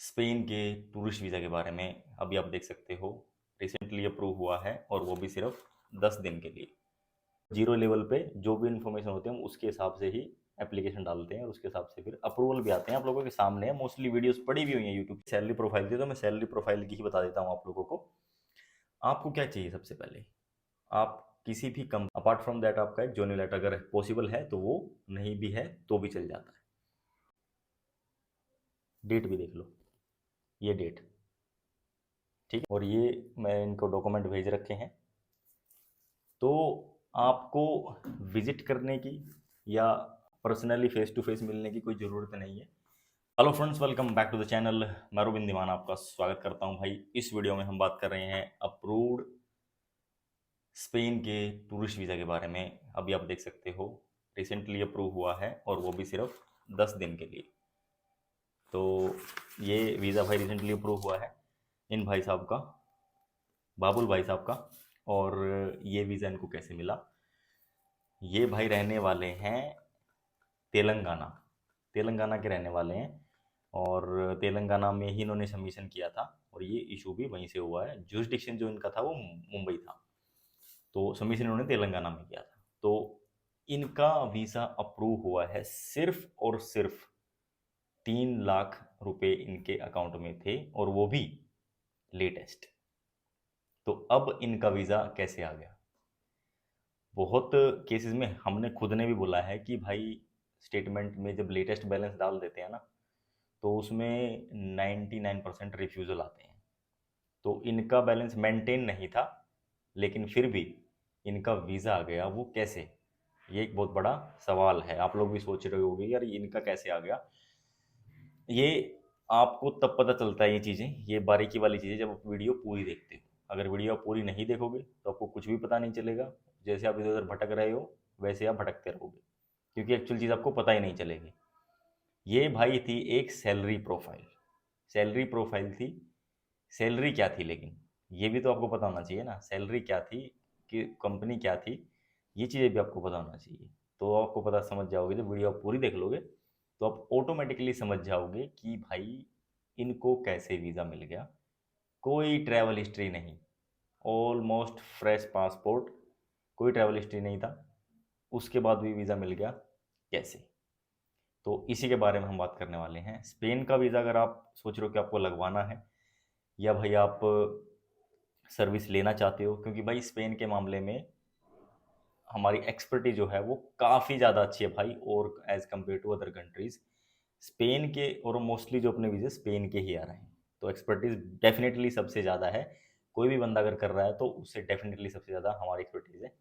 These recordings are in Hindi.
स्पेन के टूरिस्ट वीज़ा के बारे में अभी आप देख सकते हो। रिसेंटली अप्रूव हुआ है और वो भी सिर्फ 10 दिन के लिए। जीरो लेवल पे जो भी इन्फॉर्मेशन होती है हम उसके हिसाब से ही एप्लीकेशन डालते हैं और उसके हिसाब से फिर अप्रूवल भी आते हैं। आप लोगों के सामने है, मोस्टली वीडियोस पड़ी भी हुई हैं यूट्यूब। सैलरी प्रोफाइल थी तो मैं सैलरी प्रोफाइल की ही बता देता हूँ आप लोगों को। आपको क्या चाहिए सबसे पहले, आप किसी भी कम अपार्ट फ्रॉम दैट आपका एक जॉइनिंग लेटर अगर पॉसिबल है तो वो, नहीं भी है तो भी चल जाता है। डेट भी देख लो, ये डेट ठीक है। और ये मैं इनको डॉक्यूमेंट भेज रखे हैं, तो आपको विजिट करने की या पर्सनली फेस टू फेस मिलने की कोई ज़रूरत नहीं है। Hello friends, welcome back to the channel. मैं रुबिन दीवान आपका स्वागत करता हूं भाई। इस वीडियो में हम बात कर रहे हैं अप्रूव्ड स्पेन के टूरिस्ट वीज़ा के बारे में। अभी आप देख सकते हो रिसेंटली अप्रूव हुआ है और वो भी सिर्फ 10 दिन के लिए। तो ये वीज़ा भाई रिसेंटली अप्रूव हुआ है इन भाई साहब का, बाबुल भाई साहब का। और ये वीज़ा इनको कैसे मिला, ये भाई रहने वाले हैं तेलंगाना। तेलंगाना के रहने वाले हैं और तेलंगाना में ही इन्होंने सबमिशन किया था और ये इशू भी वहीं से हुआ है। जुरिस्डिक्शन जो इनका था वो मुंबई था, तो सबमिशन इन्होंने तेलंगाना में किया था। तो इनका वीज़ा अप्रूव हुआ है सिर्फ और सिर्फ 3 लाख रुपए इनके अकाउंट में थे और वो भी लेटेस्ट। तो अब इनका वीज़ा कैसे आ गया। बहुत केसेस में हमने खुद ने भी बोला है कि भाई स्टेटमेंट में जब लेटेस्ट बैलेंस डाल देते हैं ना, तो उसमें 99% रिफ्यूज़ल आते हैं। तो इनका बैलेंस मेंटेन नहीं था, लेकिन फिर भी इनका वीज़ा आ गया। वो कैसे, ये एक बहुत बड़ा सवाल है। आप लोग भी सोच रहे होंगे यार ये इनका कैसे आ गया। ये आपको तब पता चलता है ये चीज़ें, ये बारीकी वाली चीज़ें, जब आप वीडियो पूरी देखते हो। अगर वीडियो आप पूरी नहीं देखोगे तो आपको कुछ भी पता नहीं चलेगा। जैसे आप इधर उधर भटक रहे हो वैसे आप भटकते रहोगे, क्योंकि एक्चुअल चीज़ आपको पता ही नहीं चलेगी। ये भाई थी एक सैलरी प्रोफाइल। सैलरी प्रोफाइल थी। सैलरी क्या थी, लेकिन ये भी तो आपको पता होना चाहिए ना, सैलरी क्या थी, कि कंपनी क्या थी, ये चीज़ें भी आपको पता होना चाहिए। तो आपको पता समझ जाओगे, जब वीडियो आप पूरी देख लोगे तो आप ऑटोमेटिकली समझ जाओगे कि भाई इनको कैसे वीज़ा मिल गया। कोई ट्रैवल हिस्ट्री नहीं, ऑलमोस्ट फ्रेश पासपोर्ट, कोई ट्रैवल हिस्ट्री नहीं था, उसके बाद भी वीज़ा मिल गया कैसे। तो इसी के बारे में हम बात करने वाले हैं। स्पेन का वीज़ा अगर आप सोच रहे हो कि आपको लगवाना है या भाई आप सर्विस लेना चाहते हो, क्योंकि भाई स्पेन के मामले में हमारी एक्सपर्टीज जो है वो काफ़ी ज़्यादा अच्छी है भाई, और as compare to other countries Spain के, और मोस्टली जो अपने वीज़े स्पेन के ही आ रहे हैं, तो एक्सपर्टीज़ डेफिनेटली सबसे ज़्यादा है। कोई भी बंदा अगर कर रहा है तो उससे डेफिनेटली सबसे ज़्यादा हमारी एक्सपर्टीज़ है।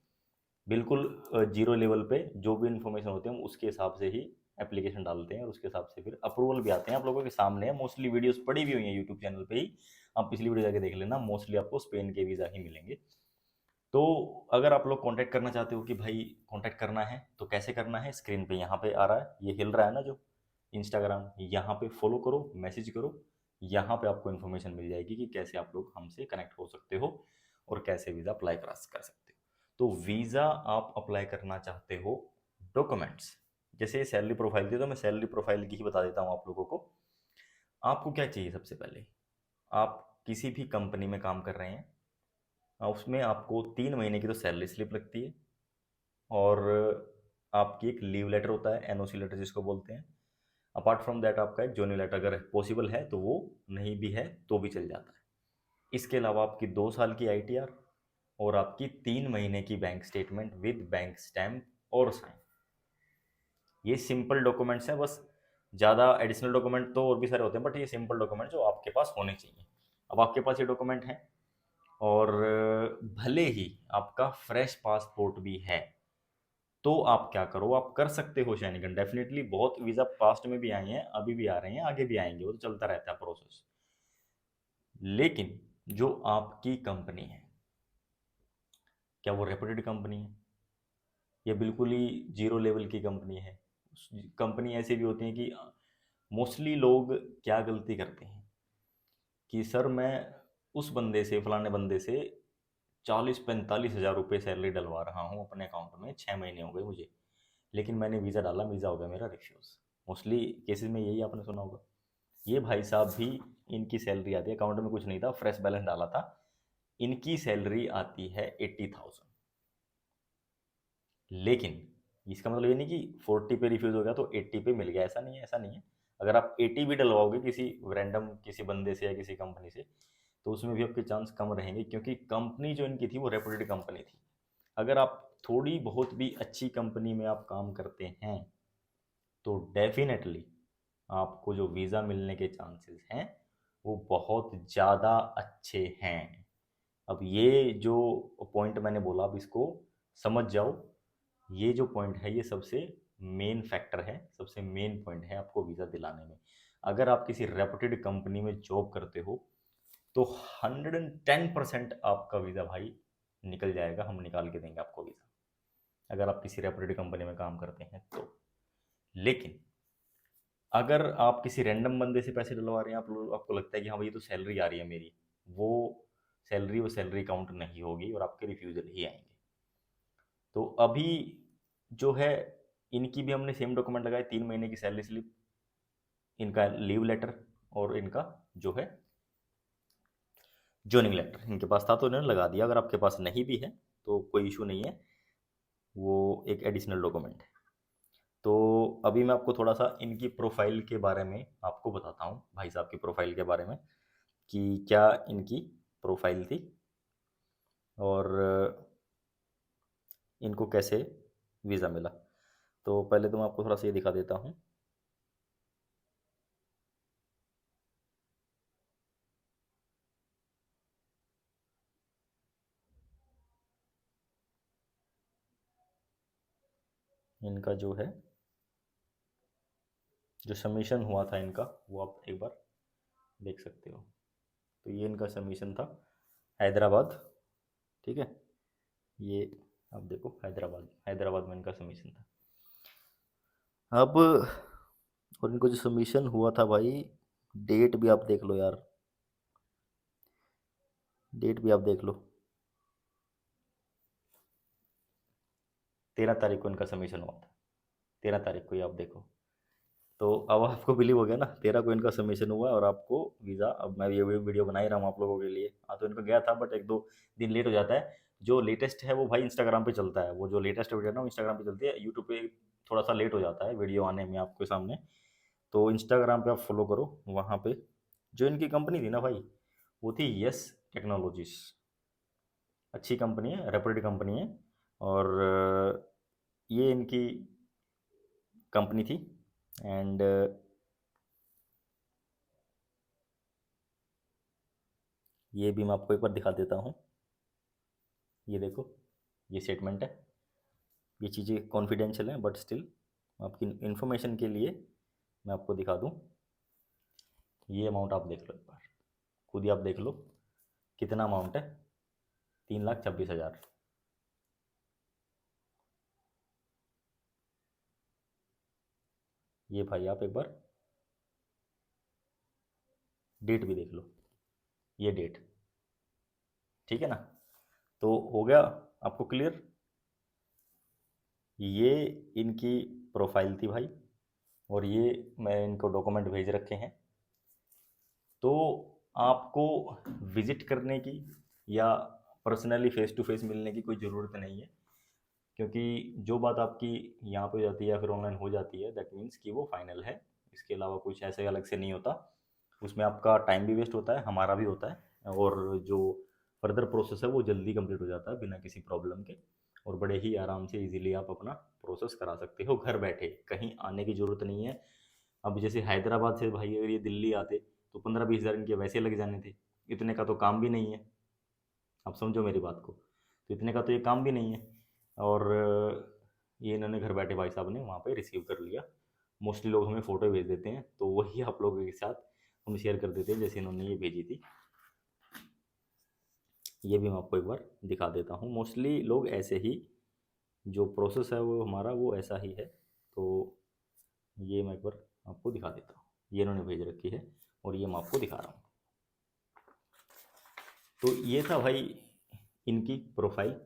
बिल्कुल जीरो लेवल पे जो भी इन्फॉर्मेशन होती है हम उसके हिसाब से ही एप्लीकेशन डालते हैं और उसके हिसाब से फिर अप्रूवल भी आते हैं। आप लोगों के सामने है, मोस्टली वीडियोस पड़ी भी हुई हैं यूट्यूब चैनल पे ही। आप पिछली वीडियो जाके देख लेना, मोस्टली आपको स्पेन के वीज़ा ही मिलेंगे। तो अगर आप लोग कांटेक्ट करना चाहते हो कि भाई कांटेक्ट करना है तो कैसे करना है, स्क्रीन पे यहाँ पे आ रहा है, ये हिल रहा है ना जो इंस्टाग्राम, यहाँ पे फॉलो करो, मैसेज करो। यहाँ पे आपको इन्फॉर्मेशन मिल जाएगी कि कैसे आप लोग हमसे कनेक्ट हो सकते हो और कैसे वीज़ा अप्लाई कर सकते हो। तो वीज़ा आप अप्लाई करना चाहते हो, डॉक्यूमेंट्स जैसे सैलरी प्रोफाइल थी तो मैं सैलरी प्रोफाइल की ही बता देता हूँ आप लोगों को। आपको क्या चाहिए सबसे पहले, आप किसी भी कंपनी में काम कर रहे हैं, उसमें आपको 3 महीने की तो सैलरी स्लिप लगती है और आपकी एक लीव लेटर होता है, एनओसी लेटर जिसको बोलते हैं। अपार्ट फ्रॉम दैट आपका एक जॉइनिंग लेटर अगर पॉसिबल है तो वो, नहीं भी है तो भी चल जाता है। इसके अलावा आपकी 2 साल की आईटीआर और आपकी 3 महीने की bank statement with bank stamp और साइन। ये सिंपल डॉक्यूमेंट्स हैं बस। ज़्यादा एडिशनल डॉक्यूमेंट तो और भी सारे होते हैं, बट ये सिंपल डॉक्यूमेंट जो आपके पास होने चाहिए। अब आपके पास ये डॉक्यूमेंट हैं और भले ही आपका फ्रेश पासपोर्ट भी है, तो आप क्या करो, आप कर सकते हो शेनिगन। डेफिनेटली बहुत वीज़ा पास्ट में भी आए हैं, अभी भी आ रहे हैं, आगे भी आएंगे, वो तो चलता रहता है प्रोसेस। लेकिन जो आपकी कंपनी है, क्या वो रेपुटेड कंपनी है या बिल्कुल ही जीरो लेवल की कंपनी है। कंपनी ऐसी भी होती है कि मोस्टली लोग क्या गलती करते हैं कि सर मैं उस बंदे से, फलाने बंदे से 40-45 हज़ार रुपये सैलरी डलवा रहा हूँ अपने अकाउंट में, 6 महीने हो गए मुझे, लेकिन मैंने वीज़ा डाला, वीज़ा हो गया मेरा रिफ्यूज़। मोस्टली केसेस में यही आपने सुना होगा। ये भाई साहब भी इनकी सैलरी आती है, अकाउंट में कुछ नहीं था, फ्रेश बैलेंस डाला था, इनकी सैलरी आती है 80,000। लेकिन इसका मतलब ये नहीं कि 40 पे रिफ्यूज़ हो गया तो 80 पे मिल गया, ऐसा नहीं है, ऐसा नहीं है। अगर आप 80 भी डलवाओगे किसी रैंडम किसी बंदे से या किसी कंपनी से, तो उसमें भी आपके चांस कम रहेंगे, क्योंकि कंपनी जो इनकी थी वो रेपुटेड कंपनी थी। अगर आप थोड़ी बहुत भी अच्छी कंपनी में आप काम करते हैं तो डेफिनेटली आपको जो वीज़ा मिलने के चांसेस हैं वो बहुत ज़्यादा अच्छे हैं। अब ये जो पॉइंट मैंने बोला, अब इसको समझ जाओ। ये जो पॉइंट है ये सबसे मेन फैक्टर है, सबसे मेन पॉइंट है आपको वीज़ा दिलाने में। अगर आप किसी रेपुटेड कंपनी में जॉब करते हो तो 110% आपका वीज़ा भाई निकल जाएगा, हम निकाल के देंगे आपको वीज़ा, अगर आप किसी रेपुटेड कंपनी में काम करते हैं तो। लेकिन अगर आप किसी रैंडम बंदे से पैसे डलवा रहे हैं, आप लोग आपको लगता है कि हाँ भाई ये तो सैलरी आ रही है मेरी, वो वो सैलरी काउंट नहीं होगी और आपके रिफ्यूज़ल ही आएंगे। तो अभी जो है, इनकी भी हमने सेम डॉक्यूमेंट लगाए, 3 महीने की सैलरी स्लिप, इनका लीव लेटर और इनका जो है जॉइनिंग लेटर इनके पास था तो इन्होंने लगा दिया। अगर आपके पास नहीं भी है तो कोई इशू नहीं है, वो एक एडिशनल डॉक्यूमेंट है। तो अभी मैं आपको थोड़ा सा इनकी प्रोफाइल के बारे में आपको बताता हूँ, भाई साहब की प्रोफाइल के बारे में कि क्या इनकी प्रोफाइल थी और इनको कैसे वीज़ा मिला। तो पहले तो मैं आपको थोड़ा सा ये दिखा देता हूँ। इनका जो है जो सबमिशन हुआ था इनका, वो आप एक बार देख सकते हो। तो ये इनका सबमिशन था हैदराबाद, ठीक है, ये आप देखो हैदराबाद, हैदराबाद में इनका सबमिशन था। अब और इनको जो सबमिशन हुआ था भाई, डेट भी आप देख लो यार, डेट भी आप देख लो, 13 तारीख को इनका सबमिशन हुआ था, 13 तारीख को, ये आप देखो। तो अब आपको बिलीव हो गया ना, 13 को इनका सबमिशन हुआ और आपको वीज़ा, अब मैं ये वीडियो बना ही रहा हूँ आप लोगों के लिए। हाँ, तो इनको गया था बट 1-2 दिन लेट हो जाता है। जो लेटेस्ट है वो भाई इंस्टाग्राम पे चलता है, वो जो लेटेस्ट वीडियो है ना वो इंस्टाग्राम पे चलती है, यूट्यूब पे थोड़ा सा लेट हो जाता है वीडियो आने में आपके सामने। तो इंस्टाग्राम पे आप फॉलो करो, वहाँ पे जो इनकी कंपनी थी ना भाई, वो थी यस टेक्नोलॉजीज। अच्छी कंपनी है, रेपुटेड कंपनी है, और ये इनकी कंपनी थी। एंड ये भी मैं आपको एक बार दिखा देता हूँ, ये देखो, ये स्टेटमेंट है। ये चीज़ें कॉन्फिडेंशियल हैं बट स्टिल आपकी इन्फॉर्मेशन के लिए मैं आपको दिखा दूँ। ये अमाउंट आप देख लो एक बार, खुद ही आप देख लो कितना अमाउंट है, 3,26,000। ये भाई आप एक बार डेट भी देख लो, ये डेट, ठीक है ना। तो हो गया आपको क्लियर, ये इनकी प्रोफाइल थी भाई, और ये मैं इनको डॉक्यूमेंट भेज रखे हैं। तो आपको विज़िट करने की या पर्सनली फ़ेस टू फेस मिलने की कोई ज़रूरत नहीं है, क्योंकि जो बात आपकी यहाँ पे हो जाती है या फिर ऑनलाइन हो जाती है, दैट मीन्स कि वो फाइनल है। इसके अलावा कुछ ऐसे अलग से नहीं होता। उसमें आपका टाइम भी वेस्ट होता है, हमारा भी होता है, और जो फर्दर प्रोसेस है वो जल्दी कंप्लीट हो जाता है बिना किसी प्रॉब्लम के, और बड़े ही आराम से इजीली आप अपना प्रोसेस करा सकते हो घर बैठे, कहीं आने की ज़रूरत नहीं है। अब जैसे हैदराबाद से भाई अगर ये दिल्ली आते तो 15-20 हज़ार इनके वैसे लग जाने थे, इतने का तो काम भी नहीं है। आप समझो मेरी बात को, तो इतने का तो ये काम भी नहीं है। और ये इन्होंने घर बैठे भाई साहब ने वहाँ पे रिसीव कर लिया। मोस्टली लोग हमें फ़ोटो भेज देते हैं, तो वही आप लोगों के साथ हम शेयर कर देते हैं, जैसे इन्होंने ये भेजी थी। ये भी मैं आपको एक बार दिखा देता हूँ। मोस्टली लोग ऐसे ही, जो प्रोसेस है वो हमारा वो ऐसा ही है। तो ये मैं एक बार आपको दिखा देता हूँ, ये इन्होंने भेज रखी है और ये मैं आपको दिखा रहा हूँ। तो ये था भाई इनकी प्रोफाइल,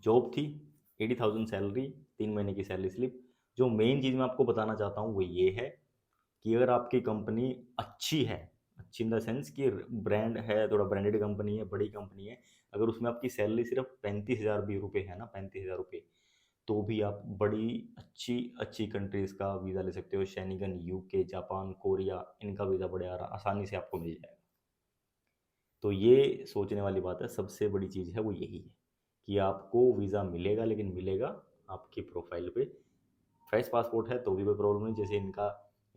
जॉब थी, 80,000 सैलरी, 3 महीने की सैलरी स्लिप। जो मेन चीज़ मैं आपको बताना चाहता हूँ वो ये है कि अगर आपकी कंपनी अच्छी है, अच्छी इन द सेंस कि ब्रांड है, थोड़ा ब्रांडेड कंपनी है, बड़ी कंपनी है, अगर उसमें आपकी सैलरी सिर्फ 35,000 भी रुपये है ना, 35,000 रुपये, तो भी आप बड़ी अच्छी अच्छी कंट्रीज़ का वीज़ा ले सकते हो। शेनिगन, यूके, जापान, कोरिया, इनका वीज़ा बड़े आसानी से आपको मिल जाएगा। तो ये सोचने वाली बात है, सबसे बड़ी चीज़ है वो यही है कि आपको वीज़ा मिलेगा, लेकिन मिलेगा आपकी प्रोफाइल पे। फ्रेश पासपोर्ट है तो भी कोई प्रॉब्लम नहीं, जैसे इनका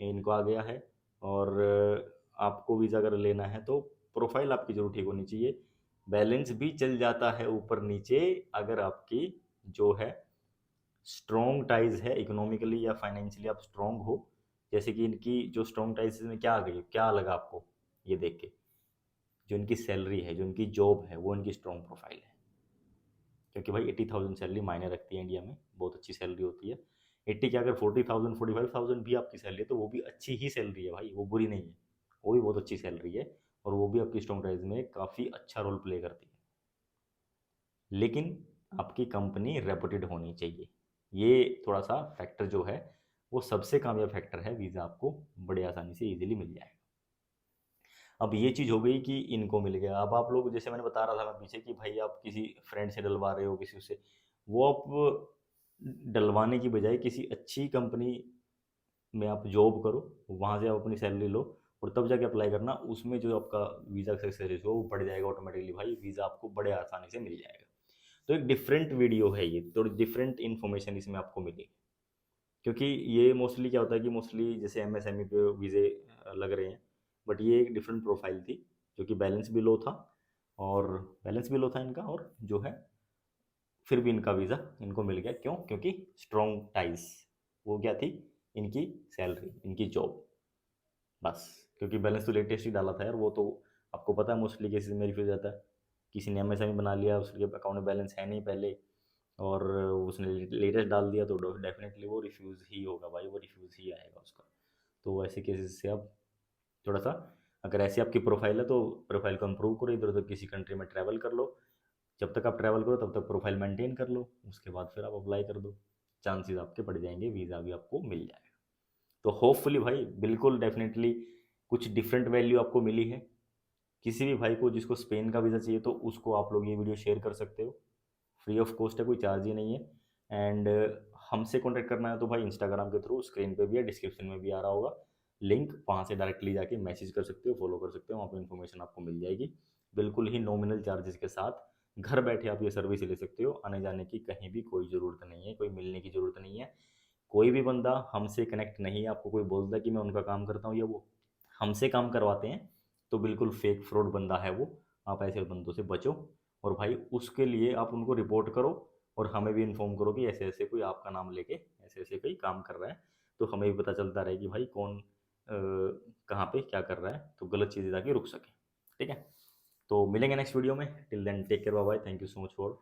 इनको आ गया है। और आपको वीज़ा अगर लेना है तो प्रोफाइल आपकी ज़रूर ठीक होनी चाहिए। बैलेंस भी चल जाता है ऊपर नीचे अगर आपकी जो है स्ट्रॉन्ग टाइज है, इकोनॉमिकली या फाइनेंशियली आप स्ट्रॉन्ग हो। जैसे कि इनकी जो स्ट्रॉन्ग टाइज में क्या आ गई, क्या लगा आपको ये देख के, जो इनकी सैलरी है, जो इनकी जॉब है, वो इनकी स्ट्रॉन्ग प्रोफाइल है। क्योंकि भाई 80,000 सैलरी मायने रखती है इंडिया में, बहुत अच्छी सैलरी होती है। 80 क्या, अगर 40,000 45,000 भी आपकी सैलरी है तो वो भी अच्छी ही सैलरी है भाई, वो बुरी नहीं है, वो भी बहुत अच्छी सैलरी है। और वो भी आपकी स्ट्रॉन्ग टाइज में काफ़ी अच्छा रोल प्ले करती है। लेकिन आपकी कंपनी रेपुटेड होनी चाहिए, ये थोड़ा सा फैक्टर जो है वो सबसे कामयाब फैक्टर है, वीज़ा आपको बड़े आसानी से इजीली मिल जाएगा। अब ये चीज़ हो गई कि इनको मिल गया। अब आप लोग, जैसे मैंने बता रहा था मैं पीछे, कि भाई आप किसी फ्रेंड से डलवा रहे हो, किसी से, वो आप डलवाने की बजाय किसी अच्छी कंपनी में आप जॉब करो, वहाँ से आप अपनी सैलरी लो और तब जाके अप्लाई करना। उसमें जो आपका वीज़ा सक्सेस रेशियो वो बढ़ जाएगा ऑटोमेटिकली, भाई वीज़ा आपको बड़े आसानी से मिल जाएगा। तो एक डिफरेंट वीडियो है ये, थोड़ी डिफरेंट इन्फॉर्मेशन इसमें आपको मिली। क्योंकि ये मोस्टली क्या होता है कि मोस्टली जैसे एमएसएमई पे वीज़े लग रहे हैं, बट ये एक डिफरेंट प्रोफाइल थी, जो कि बैलेंस भी लो था, और बैलेंस भी लो था इनका, और जो है फिर भी इनका वीज़ा इनको मिल गया। क्यों? क्योंकि स्ट्रॉन्ग टाइज, वो क्या थी, इनकी सैलरी, इनकी जॉब, बस। क्योंकि बैलेंस तो लेटेस्ट ही डाला था यार, वो तो आपको पता है मोस्टली केसेस में रिफ्यूज आता है। किसी ने एमएसएमई बना लिया, उसके अकाउंट में बैलेंस है नहीं पहले, और उसने लेटेस्ट डाल दिया, तो डेफिनेटली वो रिफ्यूज़ ही होगा भाई, वो रिफ्यूज़ ही आएगा उसका। तो ऐसे केसेस से आप थोड़ा सा, अगर ऐसी आपकी प्रोफाइल है तो प्रोफाइल को इम्प्रूव करो, इधर उधर किसी कंट्री में ट्रैवल कर लो। जब तक आप ट्रैवल करो तब तक प्रोफाइल मेंटेन कर लो, उसके बाद फिर आप अप्लाई कर दो, चांसेस आपके बढ़ जाएंगे, वीज़ा भी आपको मिल जाएगा। तो होपफुली भाई, बिल्कुल डेफिनेटली कुछ डिफरेंट वैल्यू आपको मिली है। किसी भी भाई को जिसको स्पेन का वीज़ा चाहिए तो उसको आप लोग ये वीडियो शेयर कर सकते हो, फ्री ऑफ कॉस्ट है, कोई चार्ज ही नहीं है। एंड हमसे कॉन्टैक्ट करना है तो भाई इंस्टाग्राम के थ्रू, स्क्रीन पे भी है, डिस्क्रिप्शन में भी आ रहा होगा लिंक, वहाँ से डायरेक्टली जाके मैसेज कर सकते हो, फॉलो कर सकते हो, वहाँ पर इन्फॉर्मेशन आपको मिल जाएगी। बिल्कुल ही नॉमिनल चार्जेस के साथ घर बैठे आप ये सर्विस ले सकते हो, आने जाने की कहीं भी कोई ज़रूरत नहीं है, कोई मिलने की ज़रूरत नहीं है। कोई भी बंदा हमसे कनेक्ट नहीं है, आपको कोई बोलता है कि मैं उनका काम करता हूँ या वो हमसे काम करवाते हैं, तो बिल्कुल फेक फ्रॉड बंदा है वो। आप ऐसे बंदों से बचो, और भाई उसके लिए आप उनको रिपोर्ट करो, और हमें भी इन्फॉर्म करो कि ऐसे ऐसे कोई आपका नाम लेके ऐसे ऐसे कोई काम कर रहा है, तो हमें भी पता चलता रहे कि भाई कौन कहाँ पे क्या कर रहा है, तो गलत चीज़ें जाके रुक सके। ठीक है, तो मिलेंगे नेक्स्ट वीडियो में। Till then take care, bye bye, thank you so much for